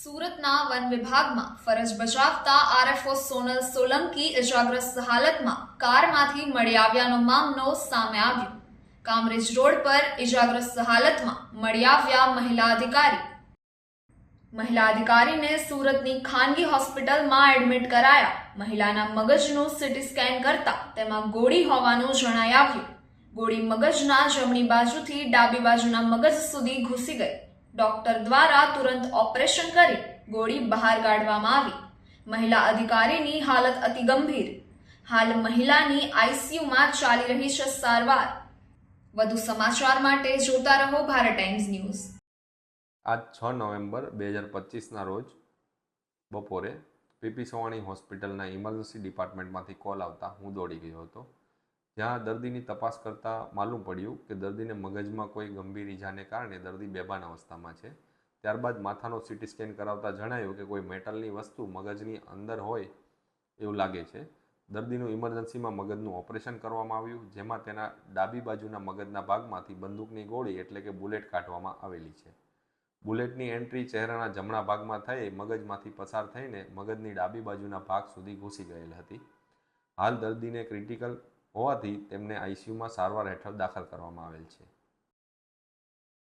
સુરતના વન વિભાગમાં ફરજ બજાવતા આરએફઓ સોનલ સોલંકી ઇજાગ્રસ્ત હાલતમાં કારમાંથી મળી આવ્યાનો મામલો સામે આવ્યો। કામરેજ રોડ પર ઇજાગ્રસ્ત હાલતમાં મળી આવ્યા મહિલા અધિકારીને સુરતની ખાનગી હોસ્પિટલમાં એડમિટ કરાયા। મહિલાના મગજનું સીટી સ્કેન કરતા તેમાં ગોળી હોવાનું જણાઈ આવ્યું। ગોળી મગજના જમણી બાજુથી ડાબી બાજુના મગજ સુધી ઘૂસી ગઈ। ડોક્ટર દ્વારા તુરંત ઓપરેશન કરી ગોળી બહાર કાઢવામાં આવી। મહિલા અધિકારીની હાલત અતિ ગંભીર। હાલ મહિલાની આઈસીયુમાં ચાલી રહી છે સારવાર। વધુ સમાચાર માટે જોતા રહો ભારત ટાઈમ્સ ન્યૂઝ। આજ 6 નવેમ્બર 2025ના રોજ બપોરે પીપી સવાણી હોસ્પિટલના ઇમરજન્સી ડિપાર્ટમેન્ટમાંથી કોલ આવતા હું દોડી ગયો હતો, જ્યાં દર્દીની તપાસ કરતાં માલુમ પડ્યું કે દર્દીને મગજમાં કોઈ ગંભીર ઈજાને કારણે દર્દી બેભાન અવસ્થામાં છે। ત્યારબાદ માથાનો સીટી સ્કેન કરાવતા જણાયું કે કોઈ મેટલની વસ્તુ મગજની અંદર હોય એવું લાગે છે। દર્દીનું ઇમરજન્સીમાં મગજનું ઓપરેશન કરવામાં આવ્યું, જેમાં તેના ડાબી બાજુના મગજના ભાગમાંથી બંદૂકની ગોળી એટલે કે બુલેટ કાઢવામાં આવેલી છે। બુલેટની એન્ટ્રી ચહેરાના જમણા ભાગમાં થઈ મગજમાંથી પસાર થઈને મગજની ડાબી બાજુના ભાગ સુધી ઘૂસી ગયેલ હતી। હાલ દર્દીને ક્રિટિકલ હોવાથી તેમને આઈસીયુમાં સારવાર હેઠળ દાખલ કરવામાં આવેલ છે।